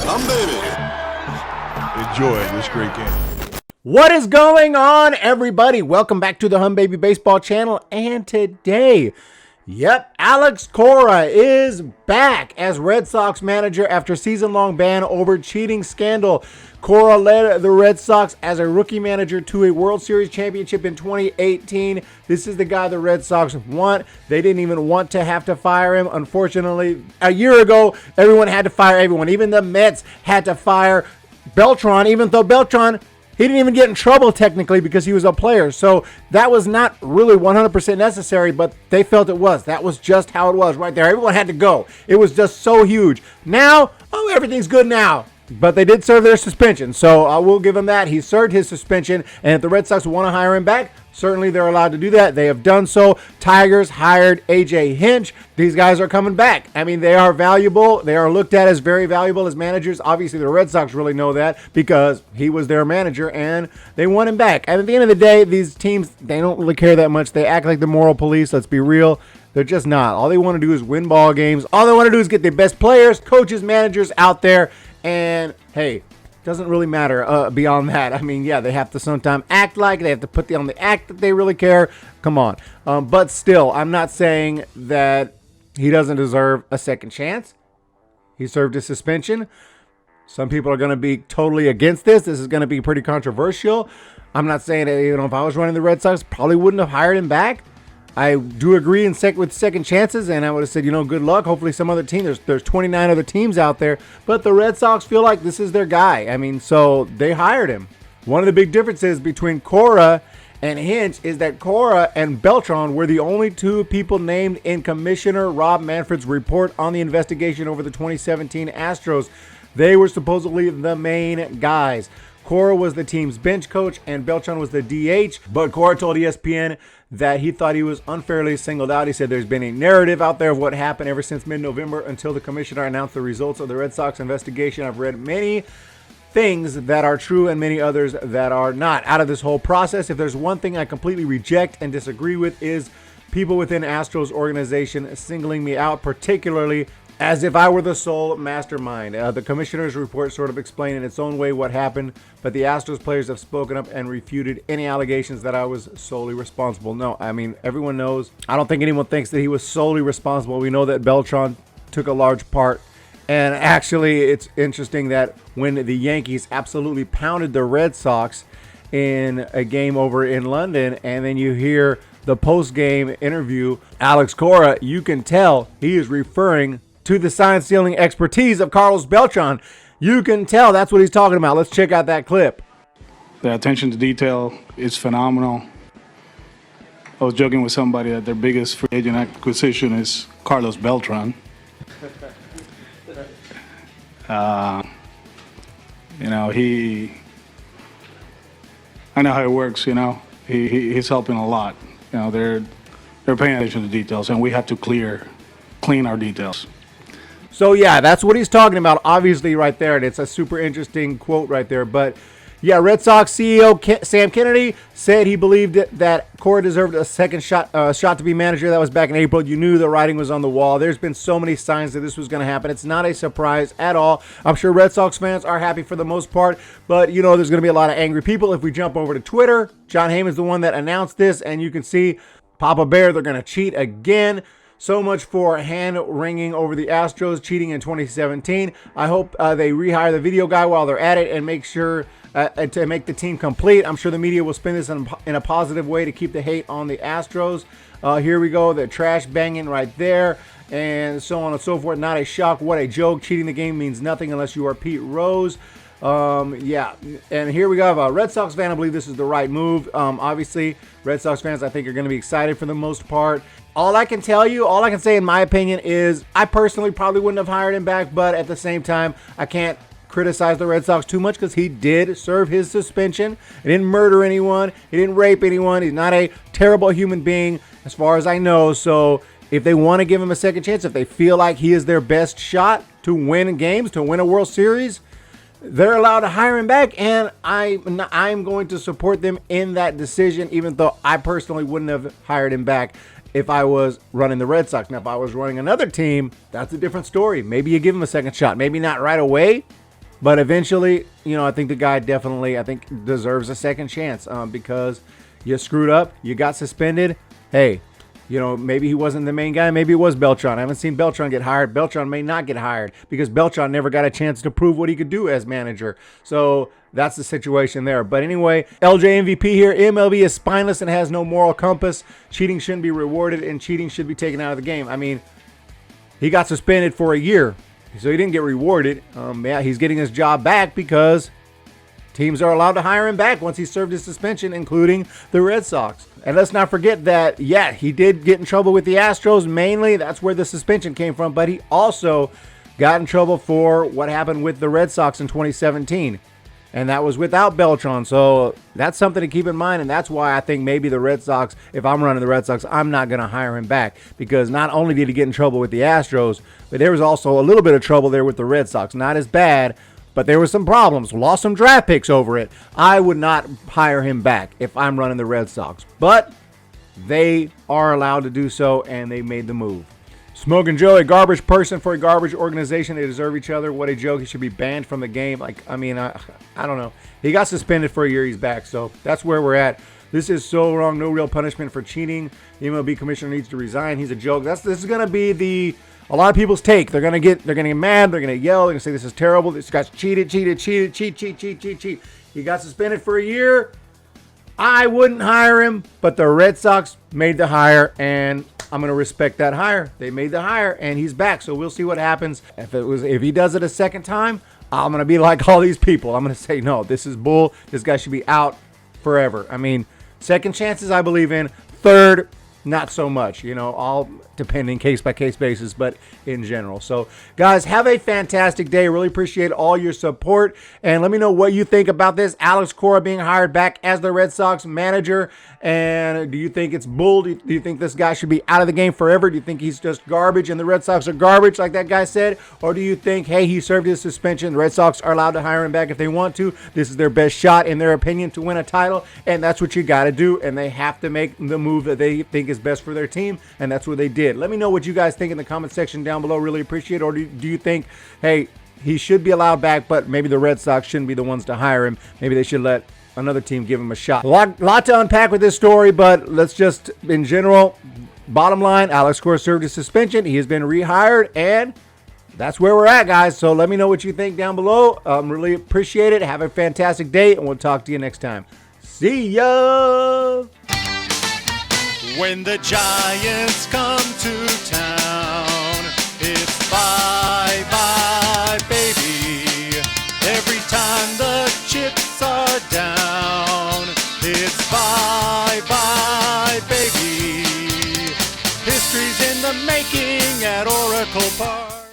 baby. Enjoy this great game. What is going on, everybody? Welcome back to the Humm Baby Baseball channel. And today, Alex Cora is back as Red Sox manager after season-long ban over cheating scandal. Cora led the Red Sox as a rookie manager to a World Series championship in 2018. This is the guy the Red Sox want. They didn't even want to have to fire him. Unfortunately, a year ago, everyone had to fire everyone. Even the Mets had to fire Beltran, even though Beltran, he didn't even get in trouble technically because he was a player. So that was not really 100% necessary, but they felt it was. That was just how it was right there. Everyone had to go. It was just so huge. Now, everything's good now. But they did serve their suspension, so I will give him that. He served his suspension, and if the Red Sox want to hire him back, certainly they're allowed to do that. They have done so. Tigers hired A.J. Hinch. These guys are coming back. I mean, they are valuable. They are looked at as very valuable as managers. Obviously, the Red Sox really know that because he was their manager, and they want him back. And at the end of the day, these teams, they don't really care that much. They act like the moral police. Let's be real. They're just not. All they want to do is win ball games. All they want to do is get the best players, coaches, managers out there. And, hey, doesn't really matter beyond that. I mean, yeah, they have to sometimes act like they have to put on the act that they really care. Come on. But still, I'm not saying that he doesn't deserve a second chance. He served his suspension. Some people are going to be totally against this. This is going to be pretty controversial. I'm not saying that, if I was running the Red Sox, probably wouldn't have hired him back. I do agree with second chances, and I would have said, good luck. Hopefully some other team. There's 29 other teams out there, but the Red Sox feel like this is their guy. I mean, so they hired him. One of the big differences between Cora and Hinch is that Cora and Beltran were the only two people named in Commissioner Rob Manfred's report on the investigation over the 2017 Astros. They were supposedly the main guys. Cora was the team's bench coach and Beltran was the DH, but Cora told ESPN that he thought he was unfairly singled out. He said there's been a narrative out there of what happened ever since mid-November until the commissioner announced the results of the Red Sox investigation. I've read many things that are true and many others that are not out of this whole process. If there's one thing I completely reject and disagree with is people within Astros organization singling me out, particularly as if I were the sole mastermind. The commissioner's report sort of explained in its own way what happened, but the Astros players have spoken up and refuted any allegations that I was solely responsible. No, I mean, everyone knows. I don't think anyone thinks that he was solely responsible. We know that Beltran took a large part. And actually, it's interesting that when the Yankees absolutely pounded the Red Sox in a game over in London, and then you hear the post-game interview, Alex Cora, you can tell he is referring to the sign-stealing expertise of Carlos Beltran. You can tell that's what he's talking about. Let's check out that clip. The attention to detail is phenomenal. I was joking with somebody that their biggest free agent acquisition is Carlos Beltran. I know how it works, he's helping a lot. They're paying attention to details, and we have to clean our details. So, yeah, that's what he's talking about, obviously, right there. And it's a super interesting quote right there. But, yeah, Red Sox CEO Sam Kennedy said he believed that Cora deserved a second shot to be manager. That was back in April. You knew the writing was on the wall. There's been so many signs that this was going to happen. It's not a surprise at all. I'm sure Red Sox fans are happy for the most part. But, there's going to be a lot of angry people. If we jump over to Twitter, John Heyman's the one that announced this. And you can see Papa Bear, they're going to cheat again. So much for hand-wringing over the Astros cheating in 2017. I hope they rehire the video guy while they're at it and make sure to make the team complete. I'm sure the media will spin this in a positive way to keep the hate on the Astros. Here we go, the trash banging right there, and so on and so forth. Not a shock. What a joke. Cheating the game means nothing unless you are Pete Rose. Yeah, and here we go. A Red Sox fan, I believe this is the right move. Obviously, Red Sox fans, I think, are going to be excited for the most part. All I can say in my opinion is I personally probably wouldn't have hired him back, but at the same time, I can't criticize the Red Sox too much because he did serve his suspension. He didn't murder anyone. He didn't rape anyone. He's not a terrible human being as far as I know. So if they want to give him a second chance, if they feel like he is their best shot to win games, to win a World Series, they're allowed to hire him back, and I'm going to support them in that decision, even though I personally wouldn't have hired him back if I was running the Red Sox. Now, if I was running another team, that's a different story. Maybe you give him a second shot. Maybe not right away, But eventually, I think the guy definitely, deserves a second chance because you screwed up, you got suspended. Hey, maybe he wasn't the main guy. Maybe it was Beltran. I haven't seen Beltran get hired. Beltran may not get hired because Beltran never got a chance to prove what he could do as manager. So that's the situation there. But anyway, LJ MVP here. MLB is spineless and has no moral compass. Cheating shouldn't be rewarded and cheating should be taken out of the game. I mean, he got suspended for a year, so he didn't get rewarded. Yeah, he's getting his job back because teams are allowed to hire him back once he served his suspension, including the Red Sox. And let's not forget that, yeah, he did get in trouble with the Astros. Mainly, that's where the suspension came from. But he also got in trouble for what happened with the Red Sox in 2017. And that was without Beltran. So that's something to keep in mind. And that's why I think maybe the Red Sox, if I'm running the Red Sox, I'm not going to hire him back. Because not only did he get in trouble with the Astros, but there was also a little bit of trouble there with the Red Sox. Not as bad, but there were some problems. Lost some draft picks over it. I would not hire him back if I'm running the Red Sox. But they are allowed to do so, and they made the move. Smoking Joe, a garbage person for a garbage organization. They deserve each other. What a joke. He should be banned from the game. I don't know. He got suspended for a year. He's back. So that's where we're at. This is so wrong. No real punishment for cheating. The MLB commissioner needs to resign. He's a joke. This is going to be a lot of people's take. They're gonna get mad. They're gonna yell. They're gonna say this is terrible. This guy's cheat. He got suspended for a year. I wouldn't hire him, but the Red Sox made the hire, and I'm gonna respect that hire. They made the hire, and he's back. So we'll see what happens. If he does it a second time, I'm gonna be like all these people. I'm gonna say no. This is bull. This guy should be out forever. I mean, second chances I believe in. Third, not so much, all depending case by case basis, but in general. So guys, have a fantastic day. Really appreciate all your support, and let me know what you think about this Alex Cora being hired back as the Red Sox manager. And do you think it's bull? Do you think this guy should be out of the game forever? Do you think he's just garbage and the Red Sox are garbage like that guy said? Or do you think, hey, he served his suspension, the Red Sox are allowed to hire him back if they want to? This is their best shot, in their opinion, to win a title, and that's what you got to do, and they have to make the move that they think is best for their team, and that's what they did. Let me know what you guys think in the comment section down below. Really appreciate it. Or do you think, hey, he should be allowed back, but maybe the Red Sox shouldn't be the ones to hire him? Maybe they should let another team give him a shot. A lot to unpack with this story, but let's just, in general, bottom line, Alex Cora served his suspension. He has been rehired, and that's where we're at, guys. So let me know what you think down below. Really appreciate it. Have a fantastic day, and we'll talk to you next time. See ya! When the Giants come to town, it's bye-bye, baby. Every time the chips are down, it's bye-bye, baby. History's in the making at Oracle Park.